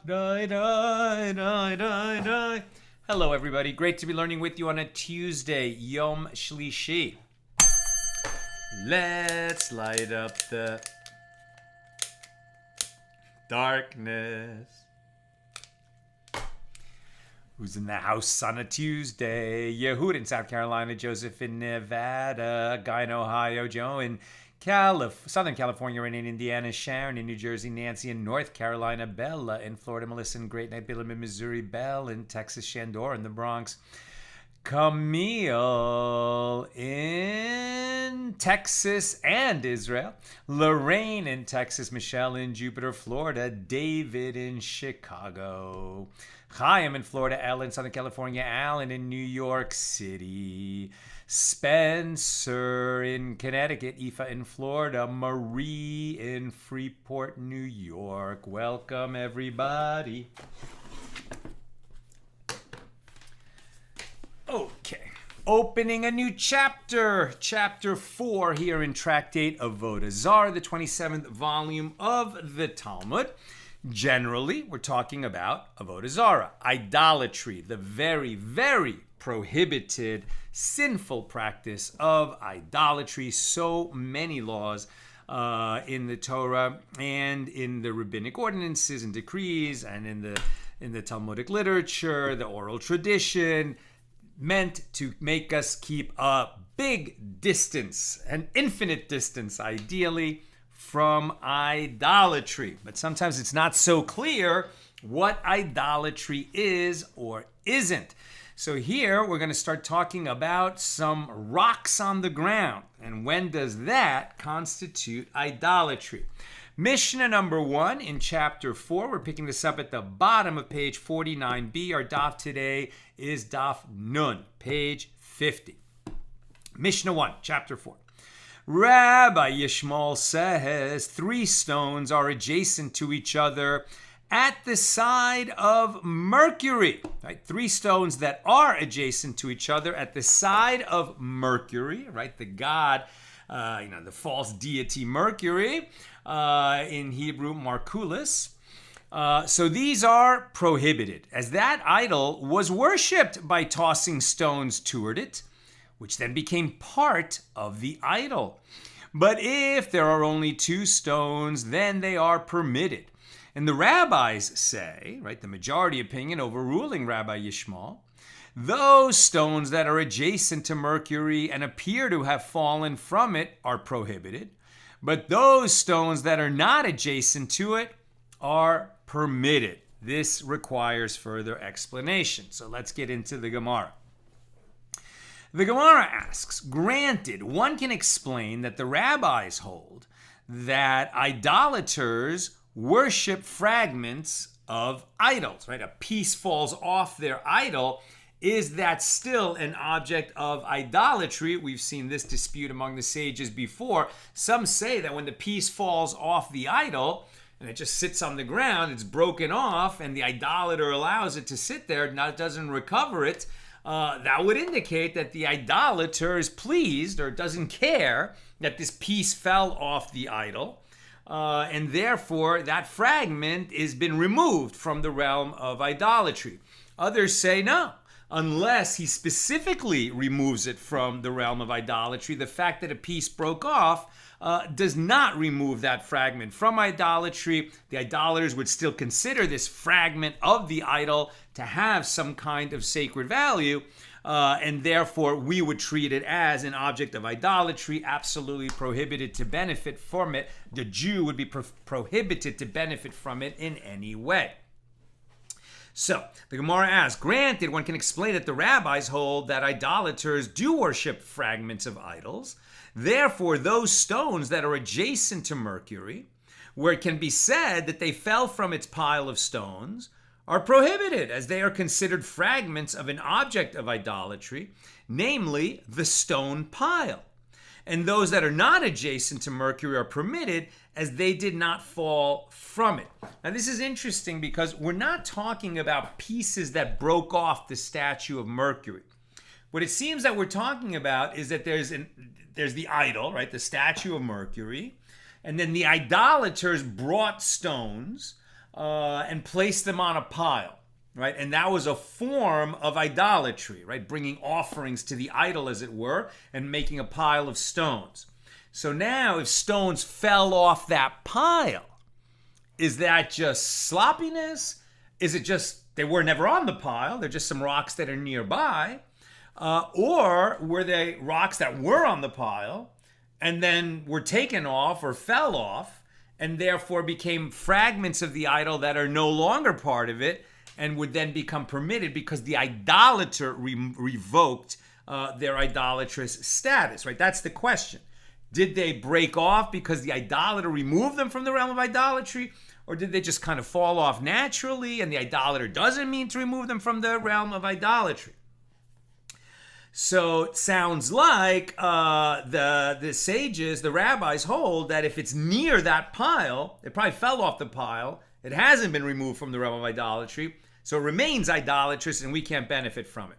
Die, die, die, die, die. Hello, everybody. Great to be learning with you on a Tuesday, Yom Shlishi. Let's light up the darkness. Who's in the house on a Tuesday? Yehud in South Carolina, Joseph in Nevada, Guy in Ohio, Joe in Southern California, Renee in Indiana, Sharon in New Jersey, Nancy in North Carolina, Bella in Florida, Melissa in Great Neck, Billum in Missouri, Belle in Texas, Shandor in the Bronx, Camille in Texas and Israel, Lorraine in Texas, Michelle in Jupiter, Florida, David in Chicago, Chaim in Florida, Ellen in Southern California, Alan in New York City, Spencer in Connecticut, Aoife in Florida, Marie in Freeport, New York. Welcome, everybody. Okay, opening a new chapter 4 here in Tractate Avoda Zara, the 27th volume of the Talmud. Generally, we're talking about Avoda Zara, idolatry, the very, very prohibited, sinful practice of idolatry. So many laws in the Torah and in the rabbinic ordinances and decrees and in the Talmudic literature, the oral tradition, meant to make us keep a big distance, an infinite distance, ideally, from idolatry. But sometimes it's not so clear what idolatry is or isn't. So here we're going to start talking about some rocks on the ground. And when does that constitute idolatry? Mishna number 1 in chapter 4. We're picking this up at the bottom of page 49b. Our daf today is daf Nun, page 50. Mishnah 1, chapter 4. Rabbi Yishmael says 3 stones are adjacent to each other at the side of Mercury. Right? 3 stones that are adjacent to each other at the side of Mercury, right? The god, the false deity Mercury, in Hebrew, Marculus. So these are prohibited, as that idol was worshipped by tossing stones toward it, which then became part of the idol. But if there are only 2 stones, then they are permitted. And the rabbis say, right, the majority opinion overruling Rabbi Yishmael, those stones that are adjacent to Mercury and appear to have fallen from it are prohibited, but those stones that are not adjacent to it are permitted. This requires further explanation. So let's get into the Gemara. The Gemara asks, granted, one can explain that the rabbis hold that idolaters worship fragments of idols, right? A piece falls off their idol. Is that still an object of idolatry? We've seen this dispute among the sages before. Some say that when the piece falls off the idol and it just sits on the ground, it's broken off, and the idolater allows it to sit there, doesn't recover it, that would indicate that the idolater is pleased or doesn't care that this piece fell off the idol. And therefore, that fragment has been removed from the realm of idolatry. Others say no, unless he specifically removes it from the realm of idolatry. The fact that a piece broke off does not remove that fragment from idolatry. The idolaters would still consider this fragment of the idol to have some kind of sacred value. And therefore, we would treat it as an object of idolatry, absolutely prohibited to benefit from it. The Jew would be prohibited to benefit from it in any way. So, the Gemara asks, granted, one can explain that the rabbis hold that idolaters do worship fragments of idols. Therefore, those stones that are adjacent to Mercury, where it can be said that they fell from its pile of stones, are prohibited, as they are considered fragments of an object of idolatry, namely the stone pile. And those that are not adjacent to Mercury are permitted, as they did not fall from it. Now, this is interesting because we're not talking about pieces that broke off the statue of Mercury. What it seems that we're talking about is that there's the idol, right, the statue of Mercury, and then the idolaters brought stones and placed them on a pile. Right? And that was a form of idolatry, right? Bringing offerings to the idol, as it were, and making a pile of stones. So now, if stones fell off that pile, is that just sloppiness? Is it just they were never on the pile? They're just some rocks that are nearby. Or were they rocks that were on the pile and then were taken off or fell off and therefore became fragments of the idol that are no longer part of it, and would then become permitted because the idolater revoked their idolatrous status, right? That's the question. Did they break off because the idolater removed them from the realm of idolatry? Or did they just kind of fall off naturally and the idolater doesn't mean to remove them from the realm of idolatry? So it sounds like the sages, the rabbis, hold that if it's near that pile, it probably fell off the pile, it hasn't been removed from the realm of idolatry, so it remains idolatrous and we can't benefit from it.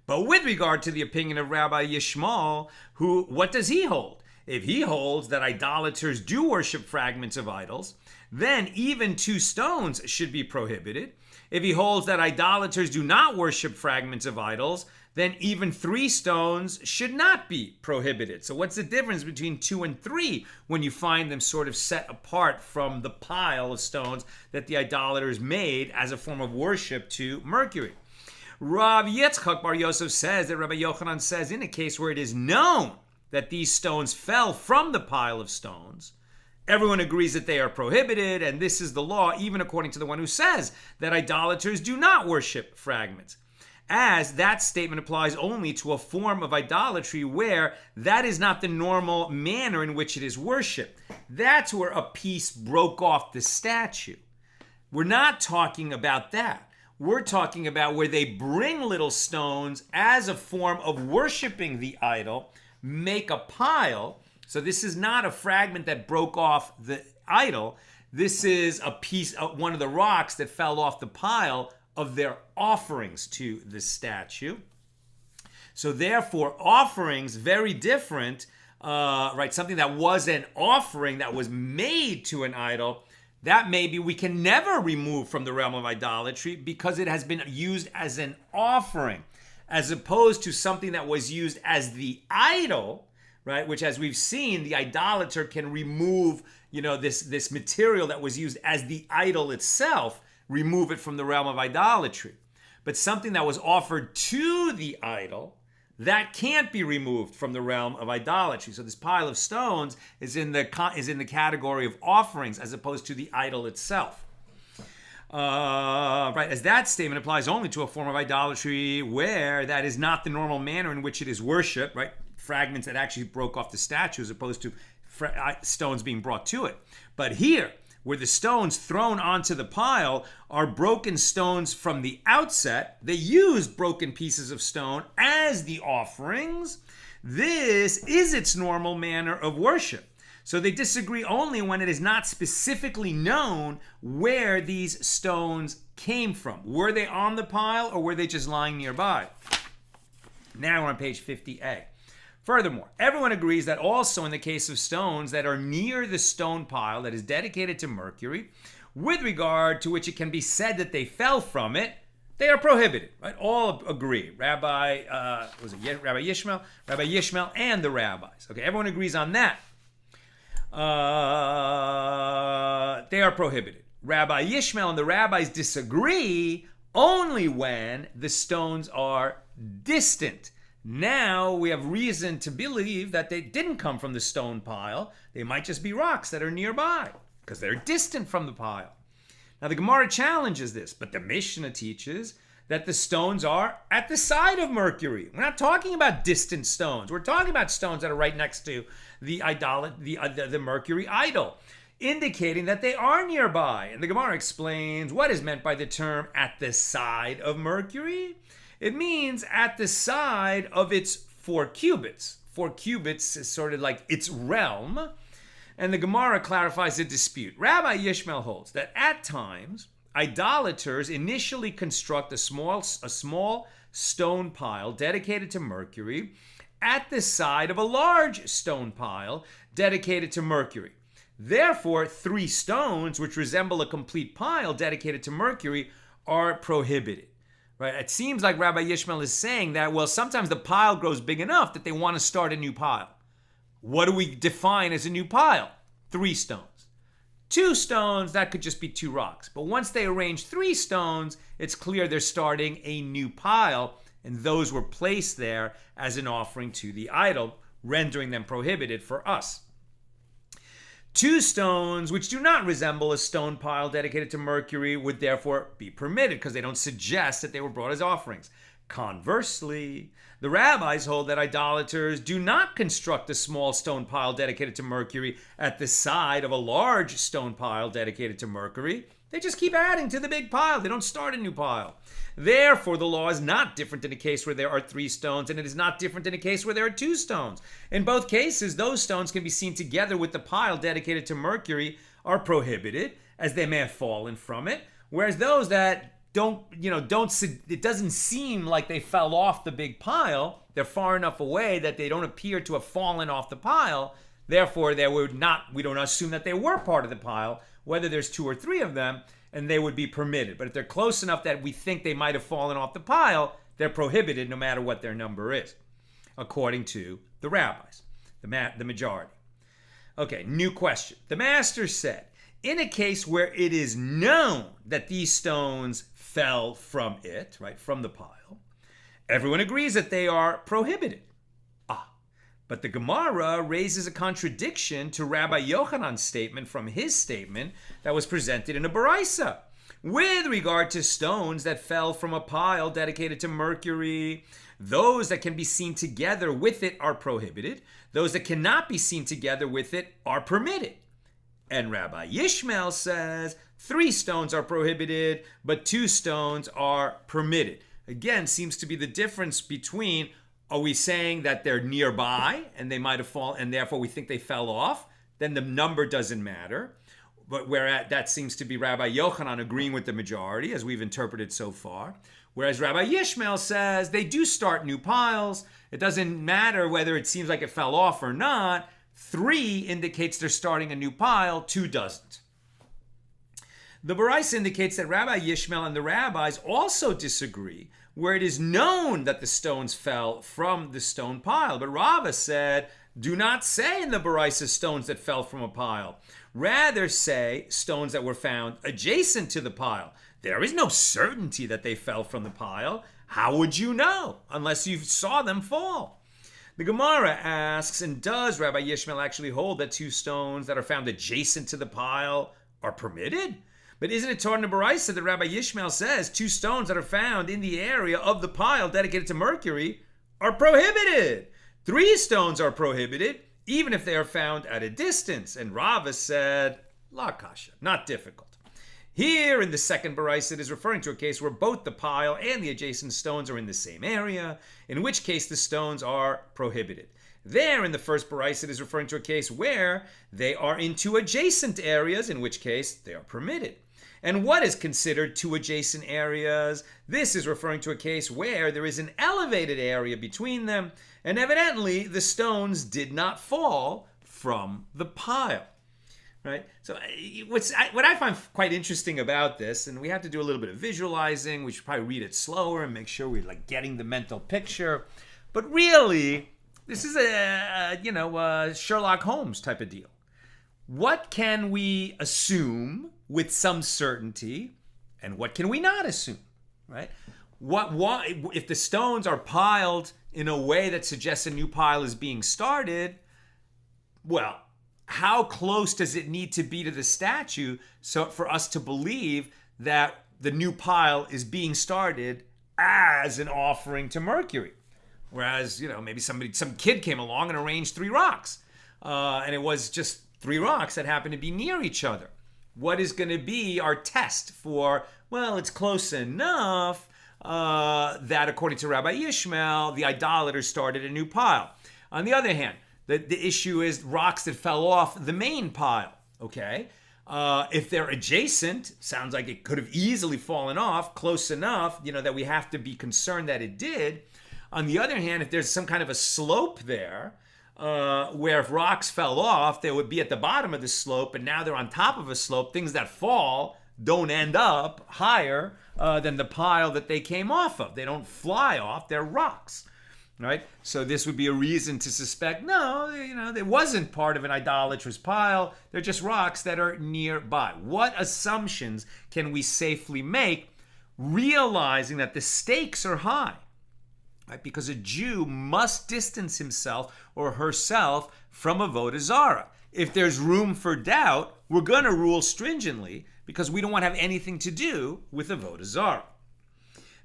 But with regard to the opinion of Rabbi Yishmael, what does he hold? If he holds that idolaters do worship fragments of idols, then even 2 stones should be prohibited. If he holds that idolaters do not worship fragments of idols, then even 3 stones should not be prohibited. So what's the difference between 2 and 3 when you find them sort of set apart from the pile of stones that the idolaters made as a form of worship to Mercury? Rav Yitzchak Bar Yosef says that Rabbi Yochanan says in a case where it is known that these stones fell from the pile of stones, everyone agrees that they are prohibited, and this is the law even according to the one who says that idolaters do not worship fragments, as that statement applies only to a form of idolatry where that is not the normal manner in which it is worshipped. That's where a piece broke off the statue. We're not talking about that. We're talking about where they bring little stones as a form of worshiping the idol, make a pile. So this is not a fragment that broke off the idol. This is a piece of one of the rocks that fell off the pile of their offerings to the statue. So therefore, offerings, very different, right? Something that was an offering that was made to an idol, that maybe we can never remove from the realm of idolatry because it has been used as an offering, as opposed to something that was used as the idol, right? Which, as we've seen, the idolater can remove, this material that was used as the idol itself, remove it from the realm of idolatry. But something that was offered to the idol, that can't be removed from the realm of idolatry. So this pile of stones is in the category of offerings as opposed to the idol itself. Right, as that statement applies only to a form of idolatry where that is not the normal manner in which it is worshipped, right? Fragments that actually broke off the statue as opposed to stones being brought to it. But here, where the stones thrown onto the pile are broken stones from the outset, they used broken pieces of stone as the offerings. This is its normal manner of worship. So they disagree only when it is not specifically known where these stones came from. Were they on the pile or were they just lying nearby? Now we're on page 50a. Furthermore, everyone agrees that also in the case of stones that are near the stone pile that is dedicated to Mercury, with regard to which it can be said that they fell from it, they are prohibited. Right? All agree. Rabbi Yishmael, and the rabbis. Okay, everyone agrees on that. They are prohibited. Rabbi Yishmael and the rabbis disagree only when the stones are distant. Now we have reason to believe that they didn't come from the stone pile. They might just be rocks that are nearby because they're distant from the pile. Now the Gemara challenges this, but the Mishna teaches that the stones are at the side of Mercury. We're not talking about distant stones. We're talking about stones that are right next to the Mercury idol, indicating that they are nearby. And the Gemara explains what is meant by the term at the side of Mercury. It means at the side of its 4 cubits. 4 cubits is sort of like its realm. And the Gemara clarifies the dispute. Rabbi Yishmael holds that at times, idolaters initially construct a small stone pile dedicated to Mercury at the side of a large stone pile dedicated to Mercury. Therefore, 3 stones, which resemble a complete pile dedicated to Mercury, are prohibited. Right? It seems like Rabbi Yishmael is saying that, well, sometimes the pile grows big enough that they want to start a new pile. What do we define as a new pile? 3 stones. 2 stones, that could just be 2 rocks. But once they arrange 3 stones, it's clear they're starting a new pile, and those were placed there as an offering to the idol, rendering them prohibited for us. 2 stones, which do not resemble a stone pile dedicated to Mercury, would therefore be permitted because they don't suggest that they were brought as offerings. Conversely, the rabbis hold that idolaters do not construct a small stone pile dedicated to Mercury at the side of a large stone pile dedicated to Mercury. They just keep adding to the big pile. They don't start a new pile. Therefore, the law is not different in a case where there are 3 stones, and it is not different in a case where there are 2 stones. In both cases, those stones can be seen together with the pile dedicated to Mercury are prohibited, as they may have fallen from it, whereas those that it doesn't seem like they fell off the big pile, they're far enough away that they don't appear to have fallen off the pile. Therefore, we don't assume that they were part of the pile, whether there's 2 or 3 of them, and they would be permitted. But if they're close enough that we think they might have fallen off the pile, they're prohibited no matter what their number is, according to the rabbis, the majority. Okay, new question. The master said, in a case where it is known that these stones fell from it, right, from the pile, everyone agrees that they are prohibited. But the Gemara raises a contradiction to Rabbi Yochanan's statement from his statement that was presented in a Baraisa. With regard to stones that fell from a pile dedicated to Mercury, those that can be seen together with it are prohibited. Those that cannot be seen together with it are permitted. And Rabbi Yishmael says 3 stones are prohibited, but 2 stones are permitted. Again, seems to be the difference between, are we saying that they're nearby and they might have fallen and therefore we think they fell off? Then the number doesn't matter. But whereas that seems to be Rabbi Yochanan agreeing with the majority, as we've interpreted so far. Whereas Rabbi Yishmael says they do start new piles. It doesn't matter whether it seems like it fell off or not. 3 indicates they're starting a new pile, 2 doesn't. The Baraisa indicates that Rabbi Yishmael and the rabbis also disagree where it is known that the stones fell from the stone pile. But Rava said, do not say in the Baraisa stones that fell from a pile. Rather say stones that were found adjacent to the pile. There is no certainty that they fell from the pile. How would you know unless you saw them fall? The Gemara asks, and does Rabbi Yishmael actually hold that 2 stones that are found adjacent to the pile are permitted? But isn't it taught in the Baraisa that Rabbi Yishmael says 2 stones that are found in the area of the pile dedicated to Mercury are prohibited? 3 stones are prohibited, even if they are found at a distance. And Rava said, La kasha, not difficult. Here in the second Baraisa, it is referring to a case where both the pile and the adjacent stones are in the same area, in which case the stones are prohibited. There, in the first Baraisa, it is referring to a case where they are in 2 adjacent areas, in which case they are permitted. And what is considered 2 adjacent areas? This is referring to a case where there is an elevated area between them, and evidently the stones did not fall from the pile. Right? So what I find quite interesting about this, and we have to do a little bit of visualizing, we should probably read it slower and make sure we're like getting the mental picture. But really, this is a Sherlock Holmes type of deal. What can we assume with some certainty, and what can we not assume? Right? What if the stones are piled in a way that suggests a new pile is being started? Well, how close does it need to be to the statue so for us to believe that the new pile is being started as an offering to Mercury? Whereas, maybe some kid came along and arranged 3 rocks. And it was just 3 rocks that happened to be near each other. What is going to be our test for, well, it's close enough that according to Rabbi Yishmael, the idolaters started a new pile. On the other hand, the issue is rocks that fell off the main pile, okay? If they're adjacent, sounds like it could have easily fallen off, close enough, that we have to be concerned that it did. On the other hand, if there's some kind of a slope there, where if rocks fell off, they would be at the bottom of the slope, and now they're on top of a slope. Things that fall don't end up higher than the pile that they came off of. They don't fly off, they're rocks. Right? So this would be a reason to suspect, no, it wasn't part of an idolatrous pile. They're just rocks that are nearby. What assumptions can we safely make, realizing that the stakes are high? Right? Because a Jew must distance himself or herself from Avoda Zara. If there's room for doubt, we're going to rule stringently because we don't want to have anything to do with Avoda Zara.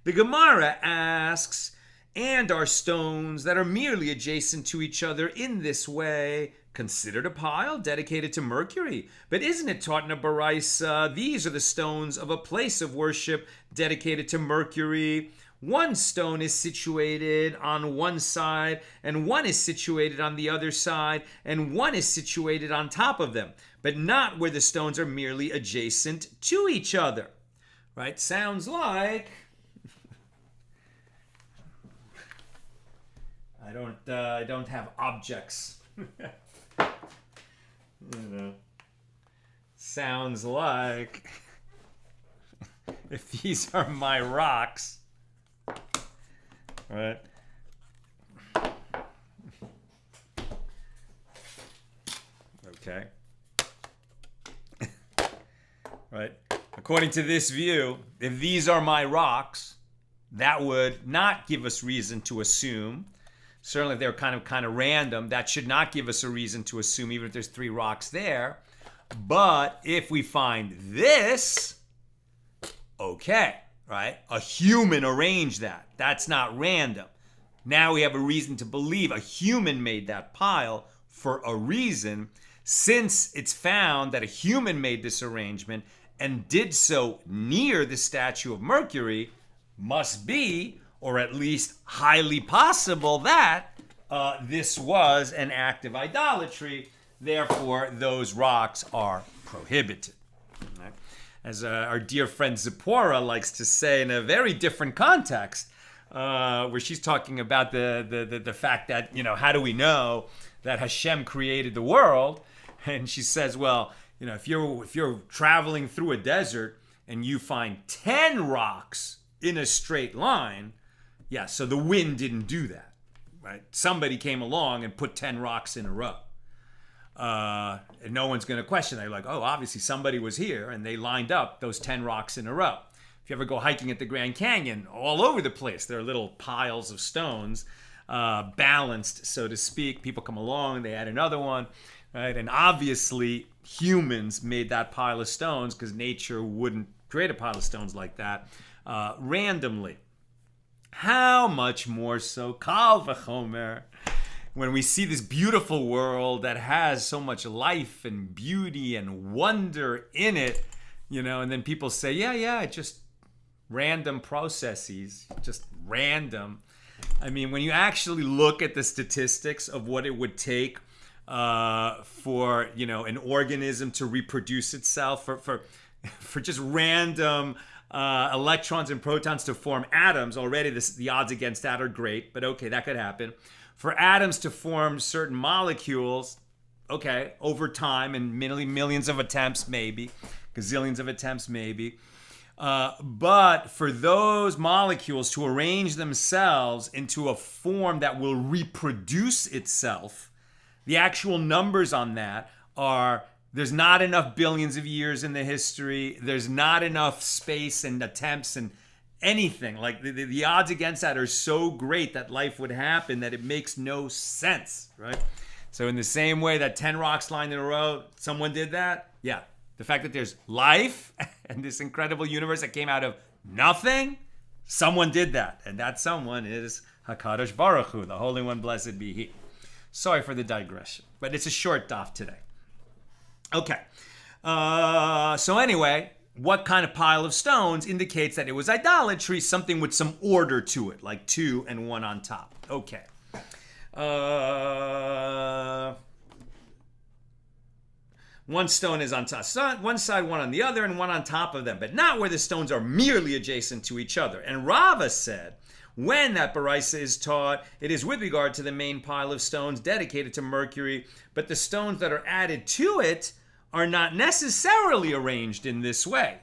The Gemara asks, and are stones that are merely adjacent to each other in this way considered a pile dedicated to Mercury? But isn't it taught in a Baraisa, these are the stones of a place of worship dedicated to Mercury? One stone is situated on one side, and one is situated on the other side, and one is situated on top of them, but not where the stones are merely adjacent to each other. Right? Sounds like I don't have objects. Sounds like if these are my rocks, right? Okay. Right. According to this view, if these are my rocks, that would not give us reason to assume. Certainly, if they're kind of random, that should not give us a reason to assume, even if there's 3 rocks there. But if we find this, okay, right? A human arranged that. That's not random. Now we have a reason to believe a human made that pile for a reason, since it's found that a human made this arrangement and did so near the statue of Mercury, must be, or at least highly possible, that this was an act of idolatry. Therefore, those rocks are prohibited. Right? As our dear friend Zipporah likes to say in a very different context, where she's talking about the fact that, how do we know that Hashem created the world? And she says, well, if you're traveling through a desert and you find 10 rocks in a straight line, yeah, so the wind didn't do that, right? Somebody came along and put 10 rocks in a row. And no one's going to question that. They're like, oh, obviously somebody was here and they lined up those 10 rocks in a row. If you ever go hiking at the Grand Canyon, all over the place, there are little piles of stones, balanced, so to speak. People come along, they add another one, right? And obviously humans made that pile of stones because nature wouldn't create a pile of stones like that randomly. How much more so, Kal v'chomer, when we see this beautiful world that has so much life and beauty and wonder in it, and then people say, yeah, just random processes, just random. I mean, when you actually look at the statistics of what it would take for, an organism to reproduce itself, for just random electrons and protons to form atoms, already the odds against that are great, but okay, that could happen. For atoms to form certain molecules, okay, over time and millions of attempts maybe, gazillions of attempts maybe, but for those molecules to arrange themselves into a form that will reproduce itself, the actual numbers on that are, there's not enough billions of years in the history. There's not enough space and attempts and anything. Like the odds against that are so great that life would happen that it makes no sense, right? So in the same way that 10 rocks lined in a row, someone did that. Yeah, the fact that there's life and this incredible universe that came out of nothing, someone did that. And that someone is HaKadosh Baruch Hu, the Holy One, blessed be He. Sorry for the digression, but it's a short daf today. Okay, so anyway, what kind of pile of stones indicates that it was idolatry? Something with some order to it, like 2 and 1 on top. Okay. One stone is on top, one side, one on the other, and one on top of them, but not where the stones are merely adjacent to each other. And Rava said, When that Baraisa is taught, it is with regard to the main pile of stones dedicated to Mercury, but the stones that are added to it are not necessarily arranged in this way.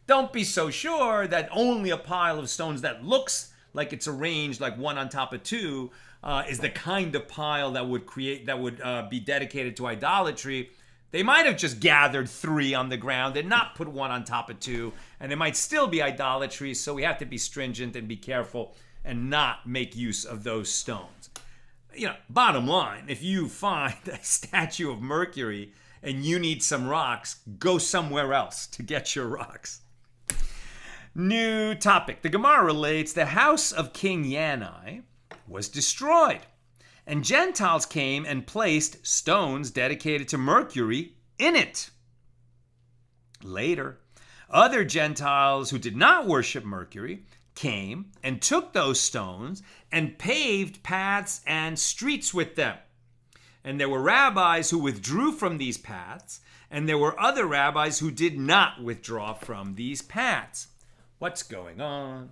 Don't be so sure that only a pile of stones that looks like it's arranged like one on top of two is the kind of pile that would be dedicated to idolatry. They might have just gathered 3 on the ground and not put one on top of 2, and it might still be idolatry, so we have to be stringent and be careful and not make use of those stones. Bottom line, if you find a statue of Mercury and you need some rocks, go somewhere else to get your rocks. New topic. The Gemara relates the house of King Yanai was destroyed, and Gentiles came and placed stones dedicated to Mercury in it. Later, other Gentiles who did not worship Mercury came and took those stones and paved paths and streets with them. And there were rabbis who withdrew from these paths, and there were other rabbis who did not withdraw from these paths. What's going on?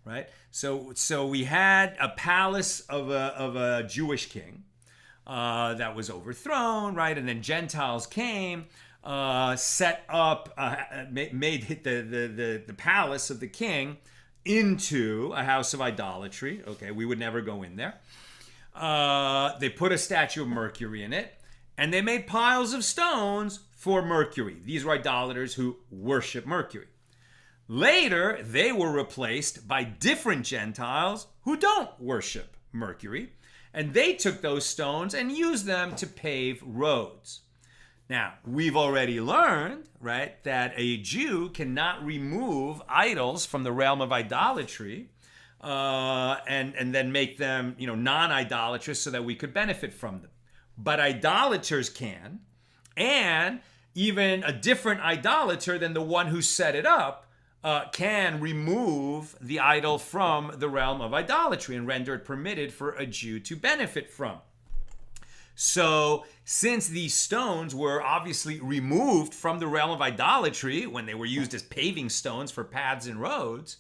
Right? So we had a palace of a Jewish king that was overthrown, right? And then Gentiles came, set up, made the palace of the king into a house of idolatry. Okay, we would never go in there. They put a statue of Mercury in it, and they made piles of stones for Mercury. These were idolaters who worship Mercury. Later, they were replaced by different Gentiles who don't worship Mercury, and they took those stones and used them to pave roads. Now, we've already learned, right, that a Jew cannot remove idols from the realm of idolatry and then make them, non-idolatrous so that we could benefit from them. But idolaters can, and even a different idolater than the one who set it up can remove the idol from the realm of idolatry and render it permitted for a Jew to benefit from. So, since these stones were obviously removed from the realm of idolatry when they were used as paving stones for paths and roads,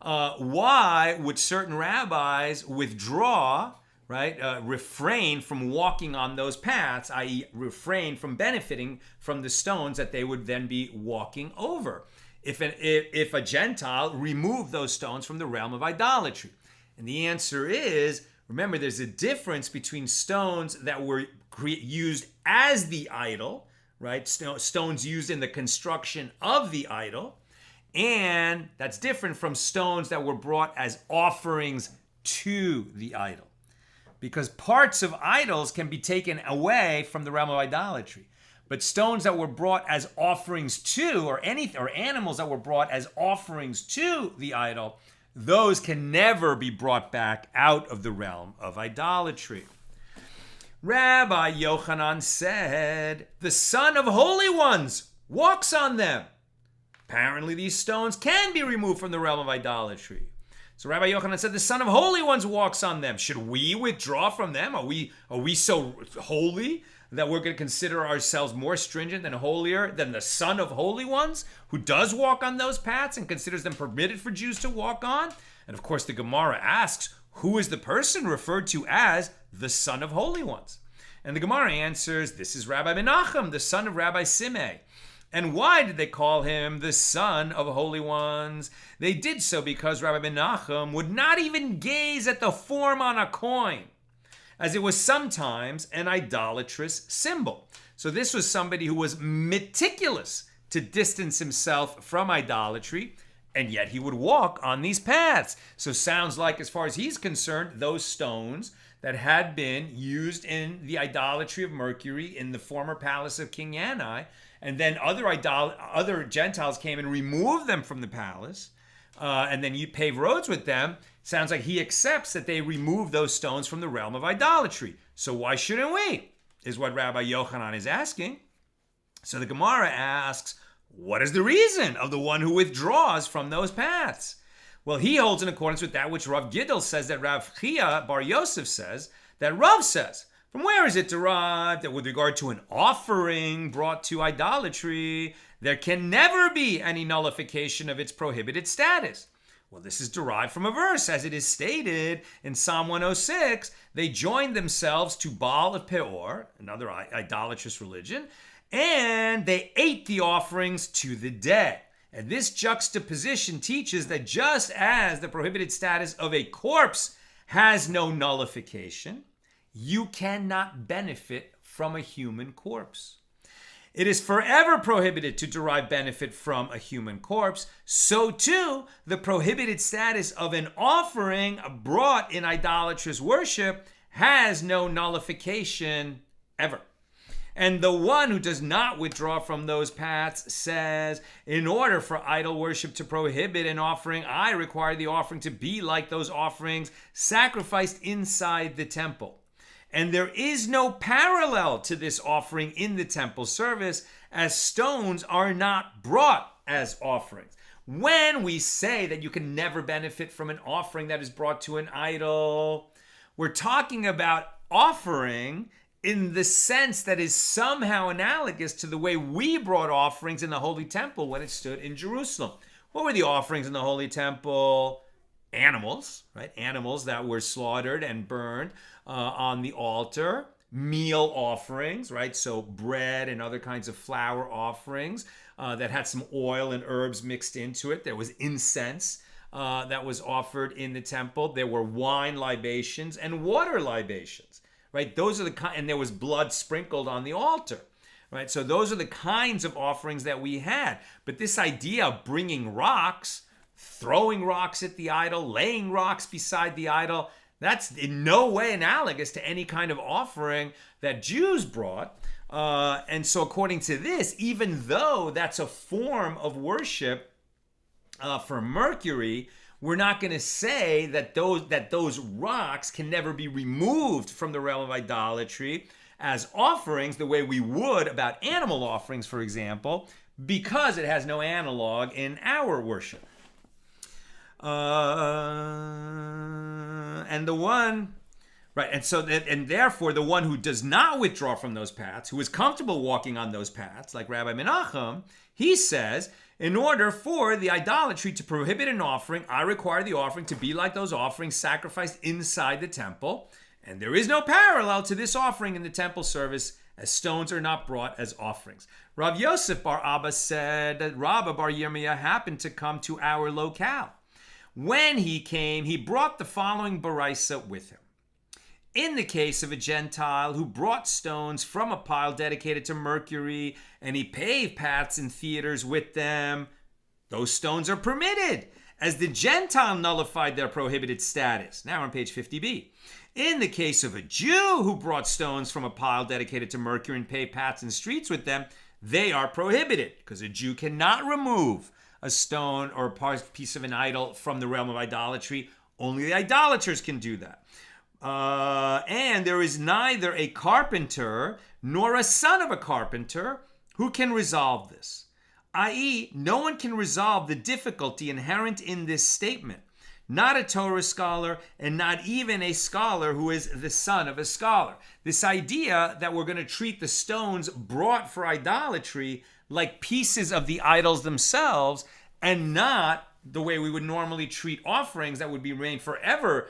why would certain rabbis withdraw, right, refrain from walking on those paths, i.e. refrain from benefiting from the stones that they would then be walking over? If a Gentile removed those stones from the realm of idolatry? And the answer is, remember, there's a difference between stones that were used as the idol, right? Stones used in the construction of the idol, and that's different from stones that were brought as offerings to the idol. Because parts of idols can be taken away from the realm of idolatry. But stones that were brought as offerings to, or animals that were brought as offerings to the idol, those can never be brought back out of the realm of idolatry. Rabbi Yochanan said, the Son of Holy Ones walks on them. Apparently these stones can be removed from the realm of idolatry. So Rabbi Yochanan said, the Son of Holy Ones walks on them. Should we withdraw from them? Are we so holy that we're going to consider ourselves more stringent and holier than the Son of Holy Ones, who does walk on those paths and considers them permitted for Jews to walk on? And of course, the Gemara asks, who is the person referred to as the Son of Holy Ones? And the Gemara answers, this is Rabbi Menachem, the son of Rabbi Simei. And why did they call him the Son of Holy Ones? They did so because Rabbi Menachem would not even gaze at the form on a coin, as it was sometimes an idolatrous symbol. So this was somebody who was meticulous to distance himself from idolatry, and yet he would walk on these paths. So sounds like, as far as he's concerned, those stones that had been used in the idolatry of Mercury in the former palace of King Yanai, and then other Gentiles came and removed them from the palace, and then you pave roads with them. Sounds like he accepts that they removed those stones from the realm of idolatry. So why shouldn't we? Is what Rabbi Yochanan is asking. So the Gemara asks, what is the reason of the one who withdraws from those paths? Well, he holds in accordance with that which Rav Giddel says that Rav Chia Bar Yosef says, that Rav says. From where is it derived that with regard to an offering brought to idolatry, there can never be any nullification of its prohibited status? Well, this is derived from a verse, as it is stated in Psalm 106. They joined themselves to Baal of Peor, another idolatrous religion, and they ate the offerings to the dead. And this juxtaposition teaches that just as the prohibited status of a corpse has no nullification, you cannot benefit from a human corpse. It is forever prohibited to derive benefit from a human corpse. So too, the prohibited status of an offering brought in idolatrous worship has no nullification ever. And the one who does not withdraw from those paths says, in order for idol worship to prohibit an offering, I require the offering to be like those offerings sacrificed inside the temple. And there is no parallel to this offering in the temple service, as stones are not brought as offerings. When we say that you can never benefit from an offering that is brought to an idol, we're talking about offering in the sense that is somehow analogous to the way we brought offerings in the Holy Temple when it stood in Jerusalem. What were the offerings in the Holy Temple? Animals, right? Animals that were slaughtered and burned on the altar. Meal offerings, right? So bread and other kinds of flour offerings that had some oil and herbs mixed into it. There was incense that was offered in the temple. There were wine libations and water libations, right? Those are and there was blood sprinkled on the altar, right? So those are the kinds of offerings that we had. But this idea of bringing rocks, throwing rocks at the idol, laying rocks beside the idol, that's in no way analogous to any kind of offering that Jews brought. And so according to this, even though that's a form of worship for Mercury, we're not going to say that those rocks can never be removed from the realm of idolatry as offerings the way we would about animal offerings, for example, because it has no analog in our worship. And therefore the one who does not withdraw from those paths, who is comfortable walking on those paths, like Rabbi Menachem, he says, in order for the idolatry to prohibit an offering, I require the offering to be like those offerings sacrificed inside the temple. And there is no parallel to this offering in the temple service, as stones are not brought as offerings. Rav Yosef bar Abba said that Rabba bar Yirmiyah happened to come to our locale. When he came, he brought the following baraisa with him. In the case of a Gentile who brought stones from a pile dedicated to Mercury, and he paved paths and theaters with them, those stones are permitted, as the Gentile nullified their prohibited status. Now on page 50b. In the case of a Jew who brought stones from a pile dedicated to Mercury and paved paths and streets with them, they are prohibited, because a Jew cannot remove a stone or a piece of an idol from the realm of idolatry. Only the idolaters can do that. And there is neither a carpenter nor a son of a carpenter who can resolve this. I.e., no one can resolve the difficulty inherent in this statement. Not a Torah scholar, and not even a scholar who is the son of a scholar. This idea that we're going to treat the stones brought for idolatry like pieces of the idols themselves, and not the way we would normally treat offerings that would be remain forever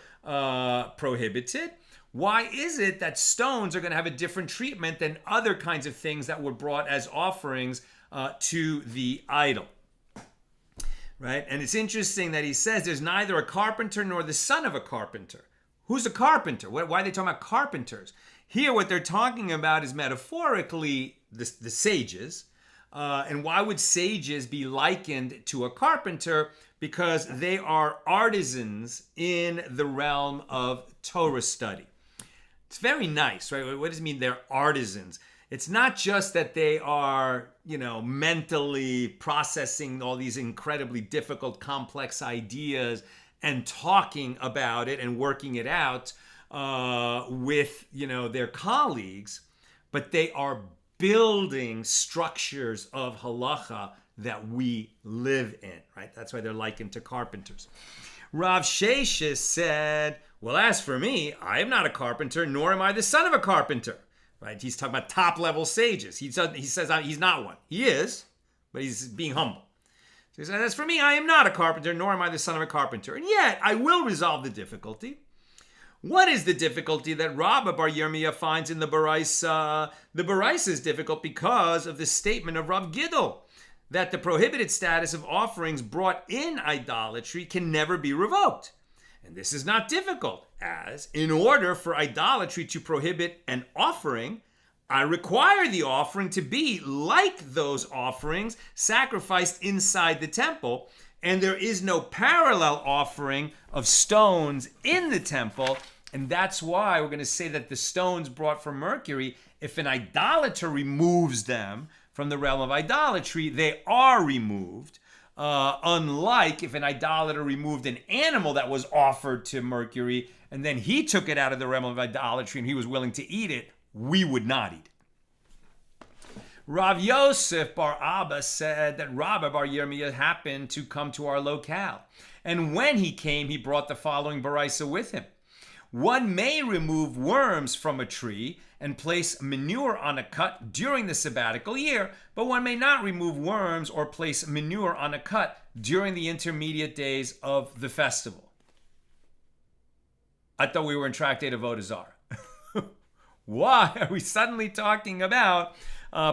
prohibited. Why is it that stones are going to have a different treatment than other kinds of things that were brought as offerings to the idol? Right? And it's interesting that he says there's neither a carpenter nor the son of a carpenter. Who's a carpenter? Why are they talking about carpenters? Here, what they're talking about is metaphorically the sages. And why would sages be likened to a carpenter? Because they are artisans in the realm of Torah study. It's very nice, right? What does it mean they're artisans? It's not just that they are, mentally processing all these incredibly difficult, complex ideas and talking about it and working it out with, their colleagues, but they are building structures of halacha that we live in, right? That's why they're likened to carpenters. Rav Sheshes said, well, as for me, I am not a carpenter, nor am I the son of a carpenter, right? He's talking about top-level sages. He says he's not one. He is, but he's being humble. So he says, as for me, I am not a carpenter, nor am I the son of a carpenter. And yet, I will resolve the difficulty. What is the difficulty that Rabba bar Yirmiyah finds in the Baraisa? The Baraisa is difficult because of the statement of Rav Gidl, that the prohibited status of offerings brought in idolatry can never be revoked. And this is not difficult, as in order for idolatry to prohibit an offering, I require the offering to be like those offerings sacrificed inside the temple, and there is no parallel offering of stones in the temple, and that's why we're going to say that the stones brought from Mercury, if an idolater removes them from the realm of idolatry, they are removed. Unlike if an idolater removed an animal that was offered to Mercury and then he took it out of the realm of idolatry and he was willing to eat it, we would not eat it. Rav Yosef bar Abba said that Rabba bar Yirmiyah happened to come to our locale. And when he came, he brought the following baraisa with him. One may remove worms from a tree and place manure on a cut during the sabbatical year, but one may not remove worms or place manure on a cut during the intermediate days of the festival. I thought we were in Tractate Avoda Zara. Why are we suddenly talking about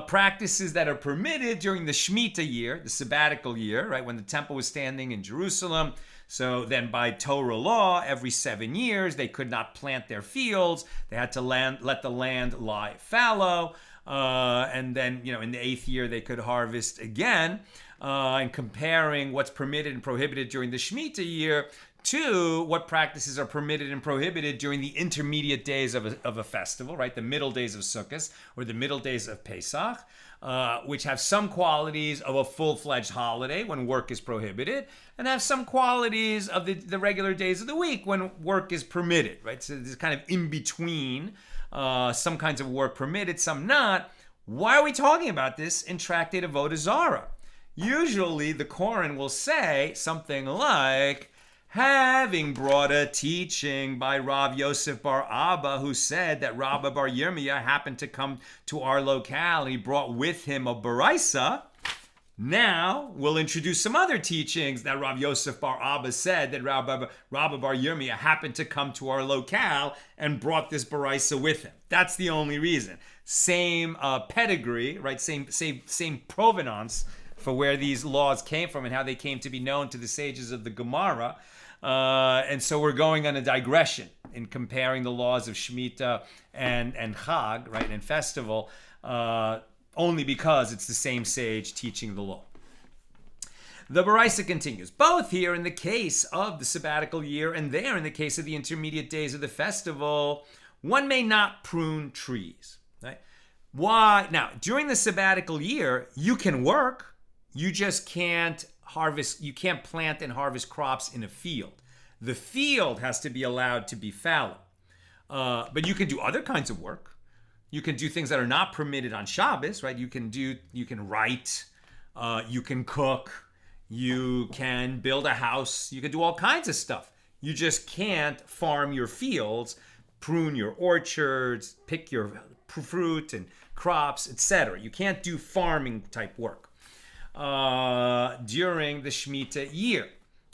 practices that are permitted during the Shemitah year, the sabbatical year, right, when the temple was standing in Jerusalem? So then by Torah law, every 7 years, they could not plant their fields. They had to let the land lie fallow. And then, in the 8th year, they could harvest again. And comparing what's permitted and prohibited during the Shemitah year to what practices are permitted and prohibited during the intermediate days of a festival, right? The middle days of Sukkot or the middle days of Pesach, which have some qualities of a full-fledged holiday when work is prohibited, and have some qualities of the regular days of the week when work is permitted, right? So there's kind of in between, some kinds of work permitted, some not. Why are we talking about this in Tractate Avoda Zara? Usually the Koran will say something like, having brought a teaching by Rav Yosef bar Abba, who said that Rabba bar Yirmiyah happened to come to our locale and he brought with him a baraisa. Now we'll introduce some other teachings that Rav Yosef bar Abba said that Rabba bar Yirmiyah happened to come to our locale and brought this baraisa with him. That's the only reason. Same pedigree, right? Same provenance for where these laws came from and how they came to be known to the sages of the Gemara. And so we're going on a digression in comparing the laws of Shemitah and Chag, right, and festival, only because it's the same sage teaching the law. The Baraisa continues, both here in the case of the sabbatical year and there in the case of the intermediate days of the festival, one may not prune trees, right? Why? Now, during the sabbatical year, you can work, you just can't harvest, you can't plant and harvest crops in a field. The field has to be allowed to be fallow. But you can do other kinds of work. You can do things that are not permitted on Shabbos, right? You can write, you can cook, you can build a house, you can do all kinds of stuff. You just can't farm your fields, prune your orchards, pick your fruit and crops, etc. You can't do farming type work during the Shemitah year.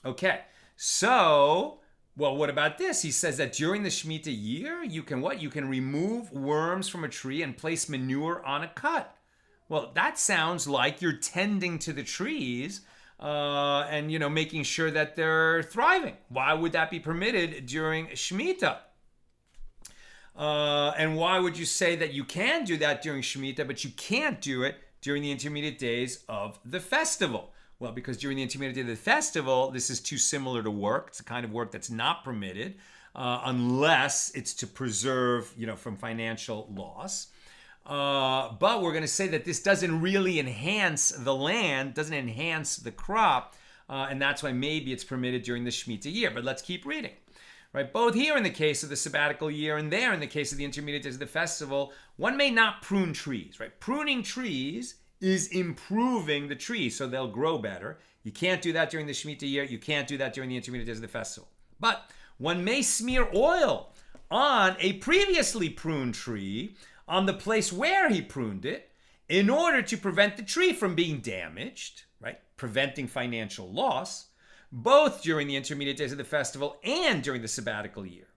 Okay, so, well, what about this? He says that during the Shemitah year, you can what? You can remove worms from a tree and place manure on a cut. Well, that sounds like you're tending to the trees and, making sure that they're thriving. Why would that be permitted during Shemitah? And why would you say that you can do that during Shemitah, but you can't do it during the intermediate days of the festival? Well, because during the intermediate day of the festival, this is too similar to work. It's a kind of work that's not permitted unless it's to preserve, from financial loss. But we're going to say that this doesn't really enhance the land, doesn't enhance the crop, and that's why maybe it's permitted during the Shemitah year. But let's keep reading. Right, both here in the case of the sabbatical year and there in the case of the intermediate days of the festival, one may not prune trees. Right, pruning trees is improving the trees so they'll grow better. You can't do that during the Shemitah year. You can't do that during the intermediate days of the festival. But one may smear oil on a previously pruned tree on the place where he pruned it in order to prevent the tree from being damaged. Right, preventing financial loss, both during the intermediate days of the festival and during the sabbatical year.